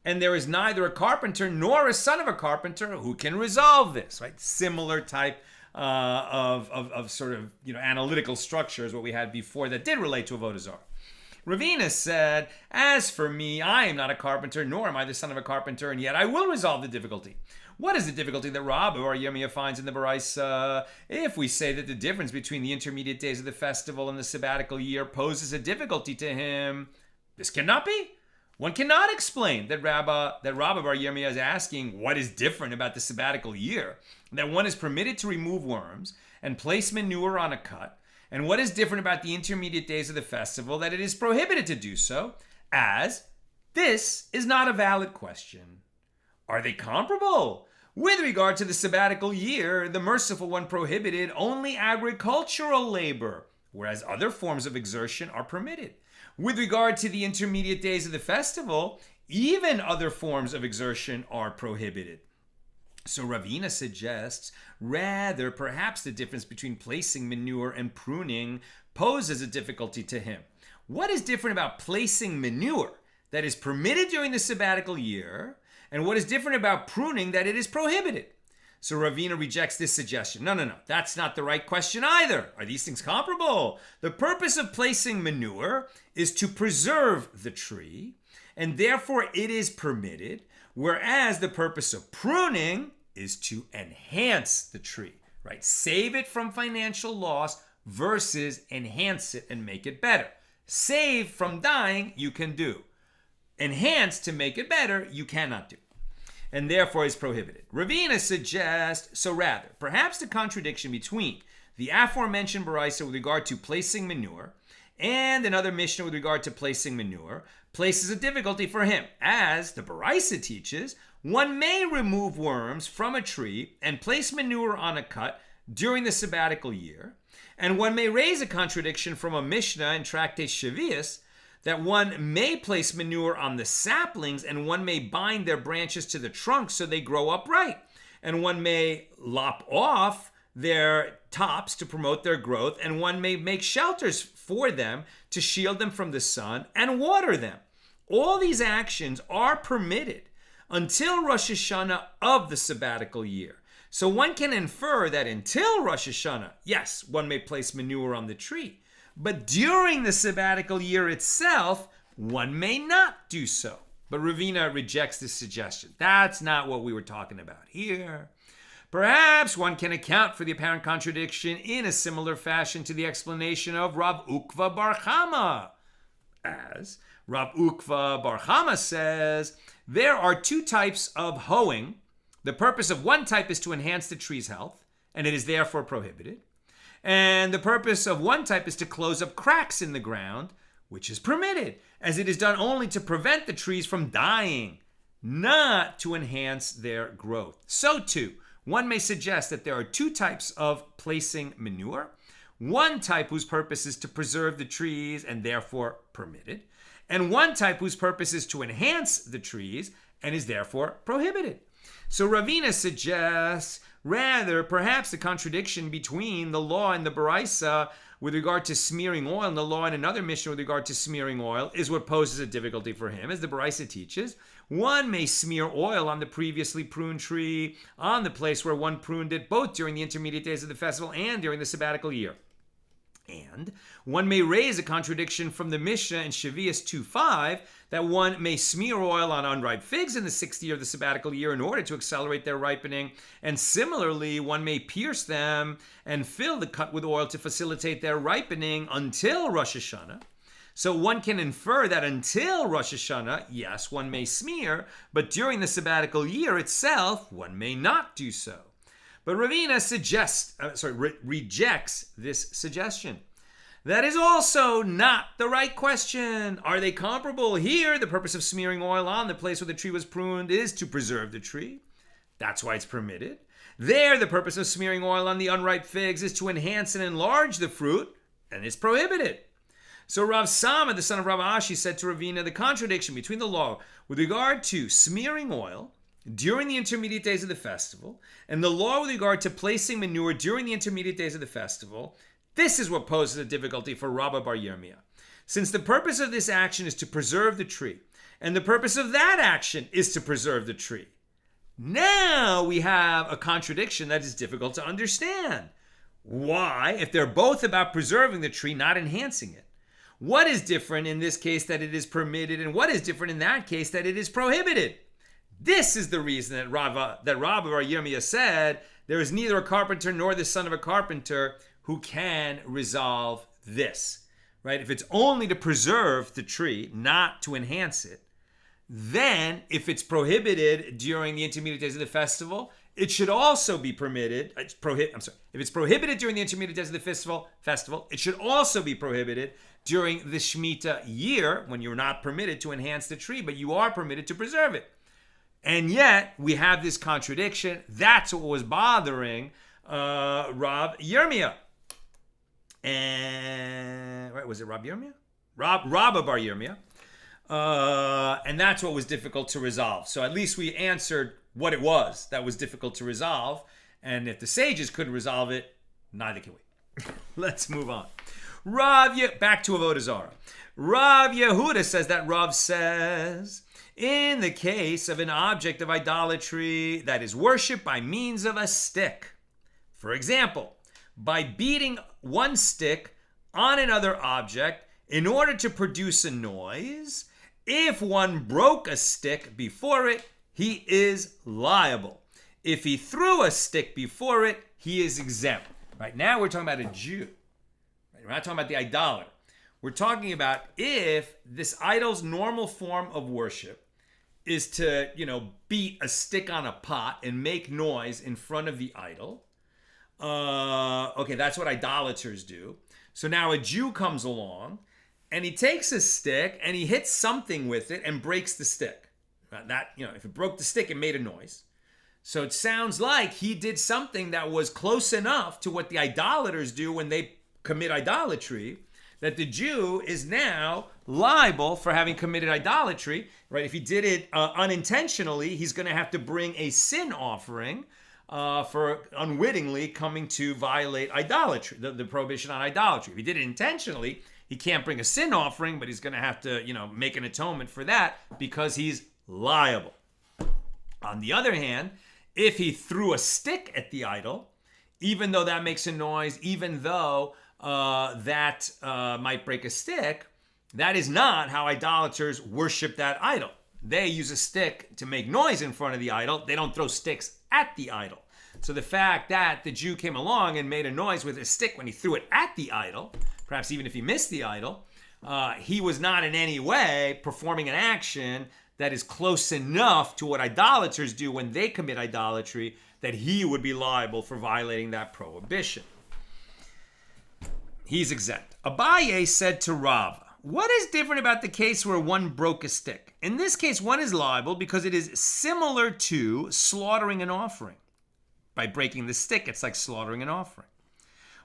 And there is neither a carpenter nor a son of a carpenter who can resolve this, right? Similar type of sort of, analytical structure as what we had before that did relate to Avoda Zara. Ravina said, as for me, I am not a carpenter, nor am I the son of a carpenter, and yet I will resolve the difficulty. What is the difficulty that Rabbi or Yirmiyah finds in the Baraisa? If we say that the difference between the intermediate days of the festival and the sabbatical year poses a difficulty to him, this cannot be. One cannot explain that Rabbi Bar Yirmiyah is asking what is different about the sabbatical year, that one is permitted to remove worms and place manure on a cut, and what is different about the intermediate days of the festival that it is prohibited to do so, as this is not a valid question. Are they comparable? With regard to the sabbatical year, the merciful one prohibited only agricultural labor, whereas other forms of exertion are permitted. With regard to the intermediate days of the festival, even other forms of exertion are prohibited. So Ravina suggests, rather, perhaps the difference between placing manure and pruning poses a difficulty to him. What is different about placing manure that is permitted during the sabbatical year, and what is different about pruning that it is prohibited? So Ravina rejects this suggestion. No, that's not the right question either. Are these things comparable? The purpose of placing manure is to preserve the tree, and therefore it is permitted, whereas the purpose of pruning is to enhance the tree, right? Save it from financial loss versus enhance it and make it better. Save from dying, you can do. Enhance to make it better, you cannot do. And therefore is prohibited. Ravina suggests, so rather, perhaps the contradiction between the aforementioned Baraisa with regard to placing manure and another Mishna with regard to placing manure places a difficulty for him. As the Baraisa teaches, one may remove worms from a tree and place manure on a cut during the sabbatical year, and one may raise a contradiction from a Mishnah in Tractate Shavias that one may place manure on the saplings and one may bind their branches to the trunk so they grow upright, and one may lop off their tops to promote their growth, and one may make shelters for them to shield them from the sun and water them. All these actions are permitted until Rosh Hashanah of the sabbatical year. So one can infer that until Rosh Hashanah, yes, one may place manure on the tree, but during the sabbatical year itself, one may not do so. But Ravina rejects this suggestion. That's not what we were talking about here. Perhaps one can account for the apparent contradiction in a similar fashion to the explanation of Rav Ukva Bar Chama. As Rav Ukva Bar Chama says, there are two types of hoeing. The purpose of one type is to enhance the tree's health, and it is therefore prohibited. And the purpose of one type is to close up cracks in the ground, which is permitted, as it is done only to prevent the trees from dying, not to enhance their growth. So too, one may suggest that there are two types of placing manure. One type whose purpose is to preserve the trees and therefore permitted, and one type whose purpose is to enhance the trees and is therefore prohibited. So Ravina suggests, rather, perhaps the contradiction between the law and the Baraisa with regard to smearing oil and the law in another Mishnah with regard to smearing oil is what poses a difficulty for him. As the Baraisa teaches, one may smear oil on the previously pruned tree, on the place where one pruned it, both during the intermediate days of the festival and during the sabbatical year. And one may raise a contradiction from the Mishnah in Shavias 2:5 that one may smear oil on unripe figs in the 6th year of the sabbatical year in order to accelerate their ripening. And similarly, one may pierce them and fill the cut with oil to facilitate their ripening until Rosh Hashanah. So one can infer that until Rosh Hashanah, yes, one may smear, but during the sabbatical year itself, one may not do so. But Ravina rejects this suggestion. That is also not the right question. Are they comparable? Here, the purpose of smearing oil on the place where the tree was pruned is to preserve the tree. That's why it's permitted. There, the purpose of smearing oil on the unripe figs is to enhance and enlarge the fruit, and it's prohibited. So Rav Sama, the son of Rav Ashi, said to Ravina, the contradiction between the law with regard to smearing oil during the intermediate days of the festival and the law with regard to placing manure during the intermediate days of the festival This is what poses a difficulty for Rabba bar Yirmiyah. Since the purpose of this action is to preserve the tree, and the purpose of that action is to preserve the tree, now we have a contradiction that is difficult to understand. Why, if they're both about preserving the tree, not enhancing it? What is different in this case that it is permitted, and what is different in that case that it is prohibited? This is the reason that Rabba bar Yirmiyah said, there is neither a carpenter nor the son of a carpenter who can resolve this. Right? If it's only to preserve the tree, not to enhance it, then if it's prohibited during the intermediate days of the festival, it should also be permitted. If it's prohibited during the intermediate days of the festival, it should also be prohibited during the Shemitah year, when you're not permitted to enhance the tree, but you are permitted to preserve it. And yet we have this contradiction. That's what was bothering Rav Yirmiyah. And right, was it Rabbi Yirmiyah? Rabba bar Yirmiyah. And that's what was difficult to resolve. So at least we answered what it was that was difficult to resolve. And if the sages couldn't resolve it, neither can we. Let's move on. Back to Avoda Zara. Rav Yehuda says that Rav says, in the case of an object of idolatry that is worshipped by means of a stick, for example, by beating one stick on another object in order to produce a noise, if one broke a stick before it, he is liable. If he threw a stick before it, he is exempt. Right now we're talking about a Jew. Right? We're not talking about the idolater. We're talking about if this idol's normal form of worship is to, beat a stick on a pot and make noise in front of the idol. Okay, that's what idolaters do. So now a Jew comes along and he takes a stick and he hits something with it and breaks the stick. If it broke the stick, it made a noise. So it sounds like he did something that was close enough to what the idolaters do when they commit idolatry, that the Jew is now liable for having committed idolatry, right? If he did it unintentionally, he's going to have to bring a sin offering for unwittingly coming to violate idolatry, the prohibition on idolatry. If he did it intentionally, he can't bring a sin offering, but he's going to have to, make an atonement for that because he's liable. On the other hand, if he threw a stick at the idol, even though that makes a noise, even though that might break a stick, that is not how idolaters worship that idol. They use a stick to make noise in front of the idol. They don't throw sticks at the idol. So the fact that the Jew came along and made a noise with a stick when he threw it at the idol, perhaps even if he missed the idol, he was not in any way performing an action that is close enough to what idolaters do when they commit idolatry that he would be liable for violating that prohibition. He's exempt. Abaye said to Rav, what is different about the case where one broke a stick? In this case, one is liable because it is similar to slaughtering an offering. By breaking the stick, it's like slaughtering an offering,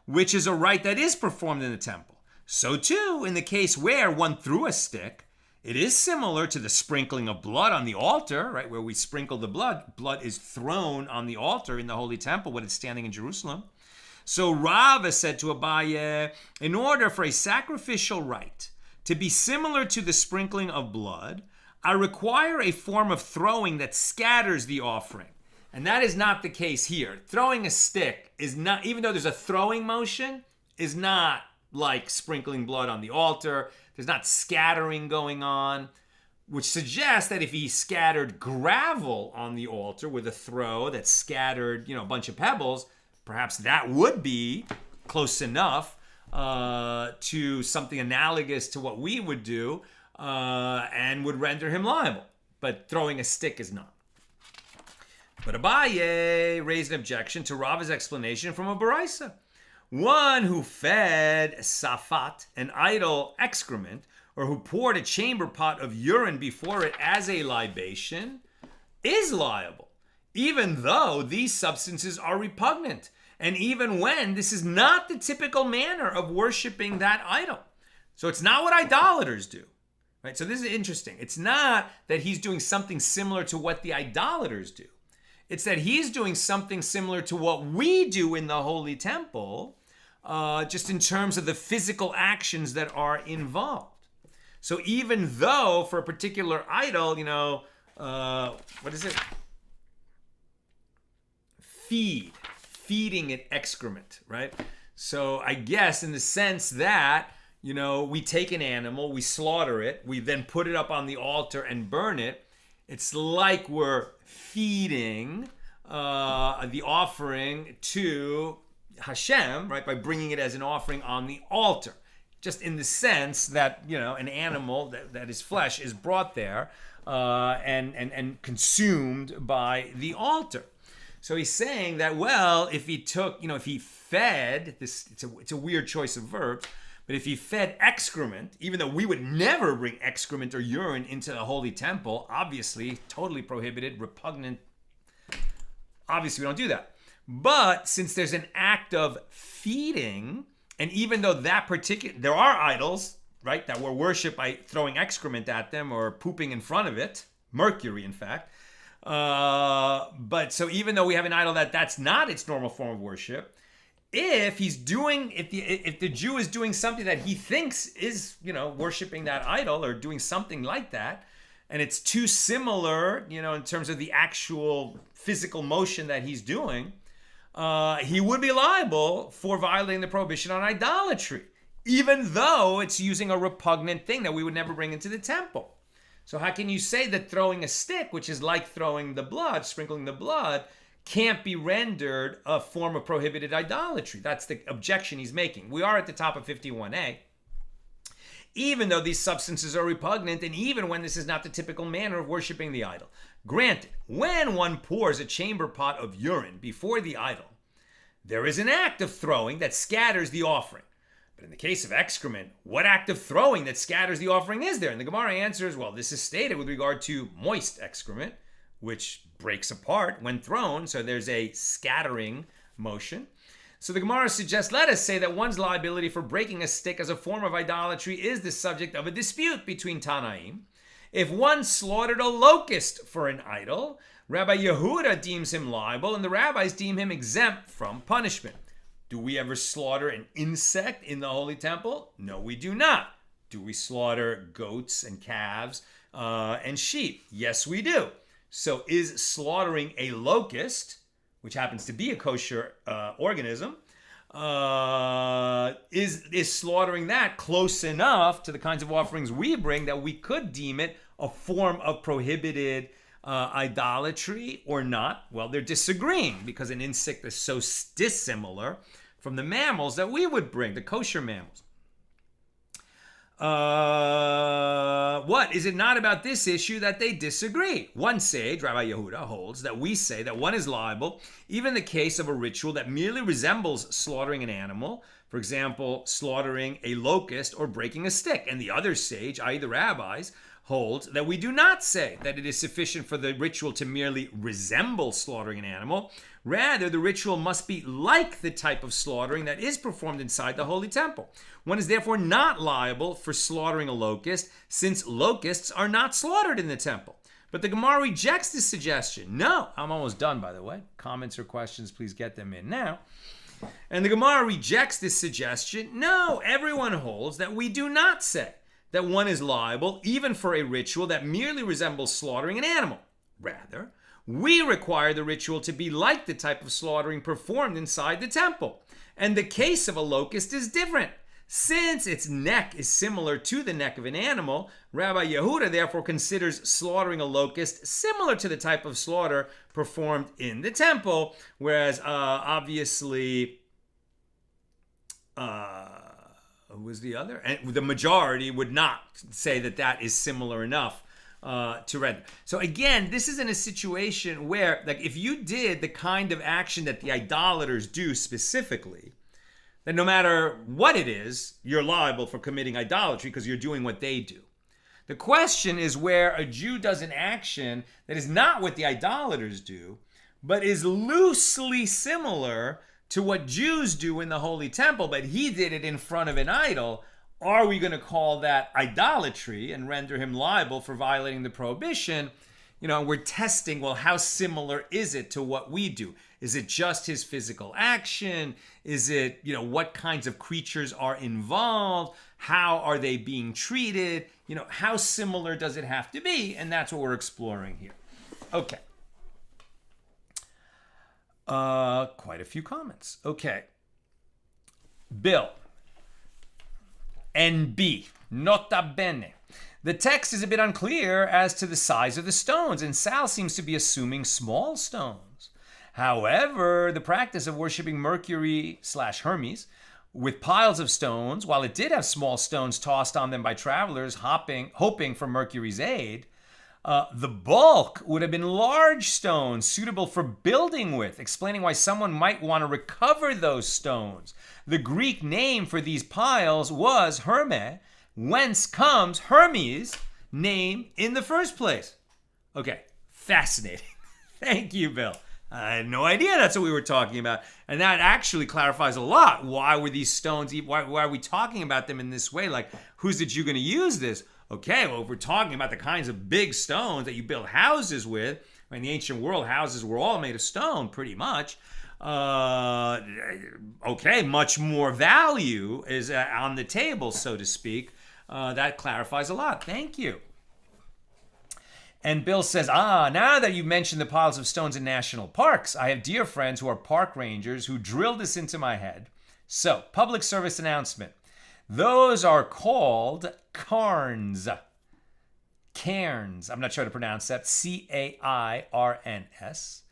which is a rite that is performed in the temple. So too, in the case where one threw a stick, it is similar to the sprinkling of blood on the altar, right? Where we sprinkle the blood. Blood is thrown on the altar in the Holy Temple when it's standing in Jerusalem. So Rav said to Abaye, in order for a sacrificial rite to be similar to the sprinkling of blood, I require a form of throwing that scatters the offering. And that is not the case here. Throwing a stick is not, even though there's a throwing motion, is not like sprinkling blood on the altar. There's not scattering going on, which suggests that if he scattered gravel on the altar with a throw that scattered, a bunch of pebbles, perhaps that would be close enough to something analogous to what we would do and would render him liable. But throwing a stick is not. But Abaye raised an objection to Rava's explanation from a Baraisa. One who fed safat, an idol excrement, or who poured a chamber pot of urine before it as a libation, is liable, even though these substances are repugnant, and even when this is not the typical manner of worshiping that idol. So it's not what idolaters do. Right? So this is interesting. It's not that he's doing something similar to what the idolaters do. It's that he's doing something similar to what we do in the Holy Temple just in terms of the physical actions that are involved. So even though for a particular idol, what is it? Feeding it excrement, right? So I guess in the sense that, we take an animal, we slaughter it, we then put it up on the altar and burn it. It's like we're feeding the offering to Hashem, right, by bringing it as an offering on the altar. Just in the sense that, an animal that is flesh is brought there and consumed by the altar. So he's saying that, well, if he took, if he fed, it's a weird choice of verbs, but if he fed excrement, even though we would never bring excrement or urine into the holy temple, obviously, totally prohibited, repugnant, obviously we don't do that. But since there's an act of feeding, and even though there are idols, right, that were worshipped by throwing excrement at them or pooping in front of it, Mercury, in fact. But so even though we have an idol that's not its normal form of worship, if the Jew is doing something that he thinks is, worshiping that idol or doing something like that, and it's too similar, in terms of the actual physical motion that he's doing, he would be liable for violating the prohibition on idolatry, even though it's using a repugnant thing that we would never bring into the temple. So how can you say that throwing a stick, which is like throwing the blood, sprinkling the blood, can't be rendered a form of prohibited idolatry? That's the objection he's making. We are at the top of 51a. Even though these substances are repugnant, and even when this is not the typical manner of worshiping the idol. Granted, when one pours a chamber pot of urine before the idol, there is an act of throwing that scatters the offering. But in the case of excrement, what act of throwing that scatters the offering is there? And the Gemara answers, well, this is stated with regard to moist excrement, which breaks apart when thrown, so there's a scattering motion. So the Gemara suggests, let us say that one's liability for breaking a stick as a form of idolatry is the subject of a dispute between Tanaim. If one slaughtered a locust for an idol, Rabbi Yehuda deems him liable, and the rabbis deem him exempt from punishment. Do we ever slaughter an insect in the Holy Temple? No, we do not. Do we slaughter goats and calves and sheep? Yes, we do. So is slaughtering a locust, which happens to be a kosher organism, is slaughtering that close enough to the kinds of offerings we bring that we could deem it a form of prohibited idolatry or not? Well, they're disagreeing because an insect is so dissimilar from the mammals that we would bring, the kosher mammals. What? Is it not about this issue that they disagree? One sage, Rabbi Yehuda, holds that we say that one is liable even in the case of a ritual that merely resembles slaughtering an animal, for example, slaughtering a locust or breaking a stick. And the other sage, i.e. the rabbis, holds that we do not say that it is sufficient for the ritual to merely resemble slaughtering an animal. Rather, the ritual must be like the type of slaughtering that is performed inside the Holy Temple. One is therefore not liable for slaughtering a locust, since locusts are not slaughtered in the temple. But the Gemara rejects this suggestion. No, I'm almost done, by the way. Comments or questions, please get them in now. And the Gemara rejects this suggestion. No, everyone holds that we do not say that one is liable even for a ritual that merely resembles slaughtering an animal. Rather, we require the ritual to be like the type of slaughtering performed inside the temple. And the case of a locust is different. Since its neck is similar to the neck of an animal, Rabbi Yehuda therefore considers slaughtering a locust similar to the type of slaughter performed in the temple, whereas obviously, who was the other? And the majority would not say that that is similar enough to render. So again, this is in a situation where, like, if you did the kind of action that the idolaters do specifically, then no matter what it is, you're liable for committing idolatry because you're doing what they do. The question is where a Jew does an action that is not what the idolaters do, but is loosely similar to what Jews do in the Holy Temple, but he did it in front of an idol. Are we going to call that idolatry and render him liable for violating the prohibition? We're testing, well, how similar is it to what we do? Is it just his physical action? Is it, what kinds of creatures are involved? How are they being treated? How similar does it have to be? And that's what we're exploring here. Okay. Quite a few comments. Okay. Bill. NB. Nota bene. The text is a bit unclear as to the size of the stones, and Sal seems to be assuming small stones. However, the practice of worshiping Mercury/Hermes with piles of stones, while it did have small stones tossed on them by travelers hoping for Mercury's aid, the bulk would have been large stones suitable for building with, explaining why someone might want to recover those stones. The Greek name for these piles was Herme, whence comes Hermes' name in the first place. Okay, fascinating. Thank you, Bill. I had no idea that's what we were talking about. And that actually clarifies a lot. Why were these stones, why are we talking about them in this way? Like, who's the Jew going to use this? Okay, well, if we're talking about the kinds of big stones that you build houses with, in the ancient world, houses were all made of stone, pretty much. Okay, much more value is on the table, so to speak. That clarifies a lot. Thank you. And Bill says, now that you mentioned the piles of stones in national parks, I have dear friends who are park rangers who drilled this into my head. So, public service announcement. Those are called cairns. Cairns. I'm not sure how to pronounce that. Cairns.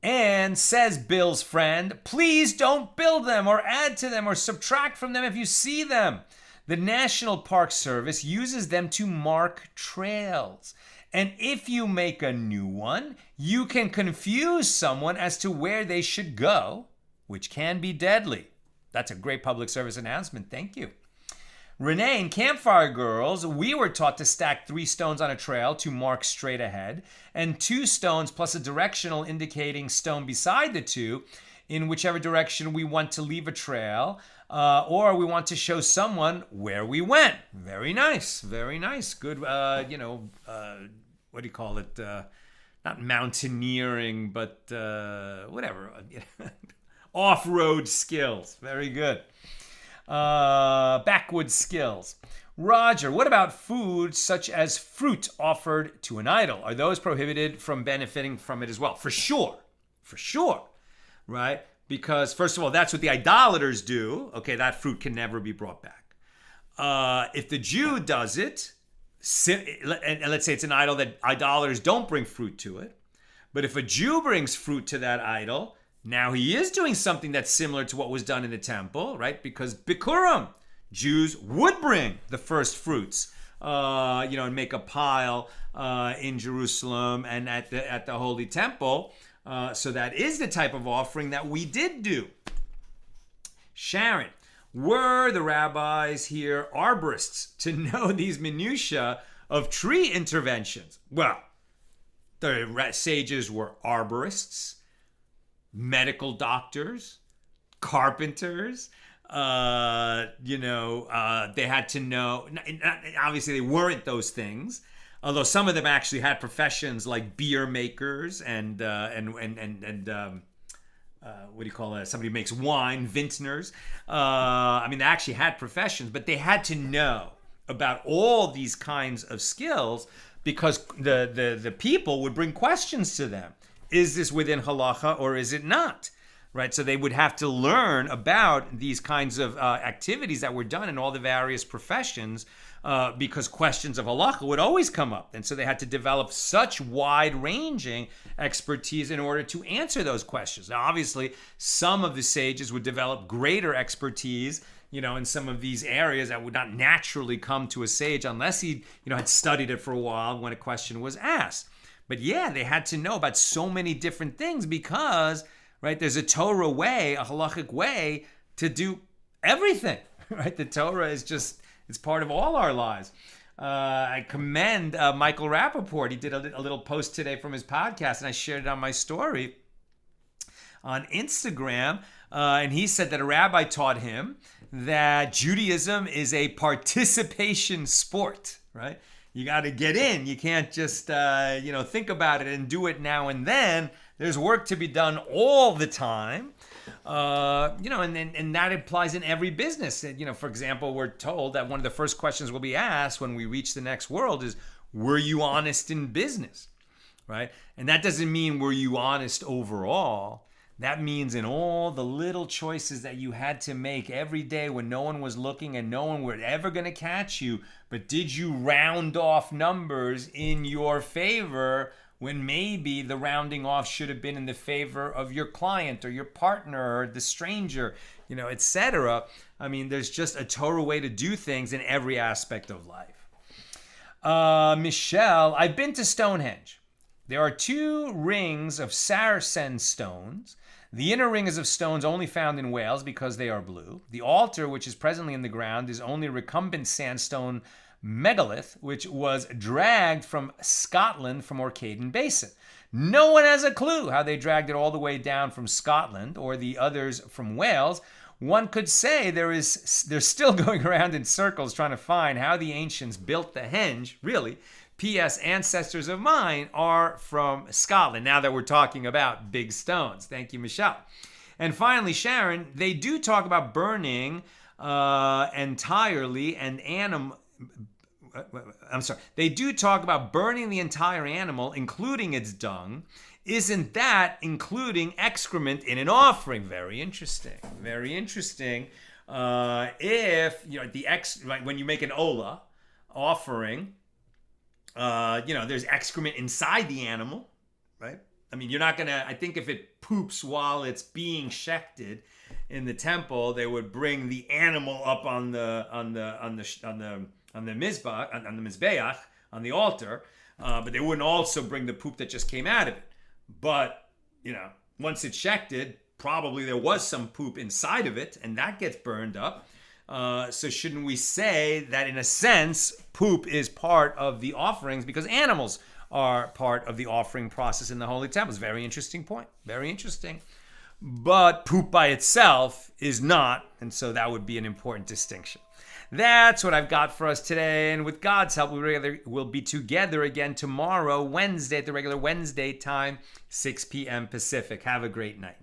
And says Bill's friend, please don't build them or add to them or subtract from them if you see them. The National Park Service uses them to mark trails. And if you make a new one, you can confuse someone as to where they should go, which can be deadly. That's a great public service announcement. Thank you. Renee and Campfire Girls, we were taught to stack 3 stones on a trail to mark straight ahead, and 2 stones plus a directional indicating stone beside the 2 in whichever direction we want to leave a trail, or we want to show someone where we went. Very nice, very nice. Good, what do you call it? Not mountaineering, but whatever. Off-road skills. Very good. Backwoods skills. Roger, what about foods such as fruit offered to an idol? Are those prohibited from benefiting from it as well? For sure. Right? Because, first of all, that's what the idolaters do. Okay, that fruit can never be brought back. If the Jew does it, and let's say it's an idol that idolaters don't bring fruit to it, but if a Jew brings fruit to that idol, now he is doing something that's similar to what was done in the temple, right? Because Bikurim, Jews would bring the first fruits, and make a pile in Jerusalem and at the Holy Temple. So that is the type of offering that we did do. Sharon, were the rabbis here arborists to know these minutiae of tree interventions? Well, the sages were arborists, medical doctors, carpenters. They had to know. Obviously, they weren't those things. Although some of them actually had professions like beer makers and what do you call it? Somebody who makes wine, vintners. They actually had professions, but they had to know about all these kinds of skills because the people would bring questions to them. Is this within halacha or is it not? Right? So they would have to learn about these kinds of activities that were done in all the various professions because questions of halacha would always come up. And so they had to develop such wide-ranging expertise in order to answer those questions. Now, obviously, some of the sages would develop greater expertise, in some of these areas that would not naturally come to a sage unless he, had studied it for a while when a question was asked. But yeah, they had to know about so many different things because, right, there's a Torah way, a halachic way to do everything, right? The Torah is just, it's part of all our lives. I commend Michael Rappaport. He did a little post today from his podcast, and I shared it on my story on Instagram. And he said that a rabbi taught him that Judaism is a participation sport, right? You got to get in. You can't just, think about it and do it now and then. There's work to be done all the time. And that applies in every business. For example, we're told that one of the first questions we'll be asked when we reach the next world is, were you honest in business? Right? And that doesn't mean were you honest overall. That means in all the little choices that you had to make every day when no one was looking and no one was ever going to catch you, but did you round off numbers in your favor when maybe the rounding off should have been in the favor of your client or your partner or the stranger, etc. I mean, there's just a Torah way to do things in every aspect of life. Michelle, I've been to Stonehenge. There are 2 rings of Saracen stones. The inner ring is of stones only found in Wales because they are blue. The altar, which is presently in the ground, is only recumbent sandstone megalith, which was dragged from Scotland from Orcadan Basin. No one has a clue how they dragged it all the way down from Scotland or the others from Wales. One could say they're still going around in circles trying to find how the ancients built the henge, really. P.S. Ancestors of mine are from Scotland, now that we're talking about big stones. Thank you, Michelle. And finally, Sharon, they do talk about burning entirely an animal. They do talk about burning the entire animal, including its dung. Isn't that including excrement in an offering? Very interesting. Very interesting. If when you make an olah offering, there's excrement inside the animal, right? I mean, you're not gonna. I think if it poops while it's being shechted in the temple, they would bring the animal up on the mizbeach, on the altar, but they wouldn't also bring the poop that just came out of it. But once it's shechted, probably there was some poop inside of it, and that gets burned up. So shouldn't we say that in a sense, poop is part of the offerings because animals are part of the offering process in the Holy Temple? It's a very interesting point. Very interesting. But poop by itself is not, and so that would be an important distinction. That's what I've got for us today, and with God's help, we'll be together again tomorrow, Wednesday, at the regular Wednesday time, 6 p.m. Pacific. Have a great night.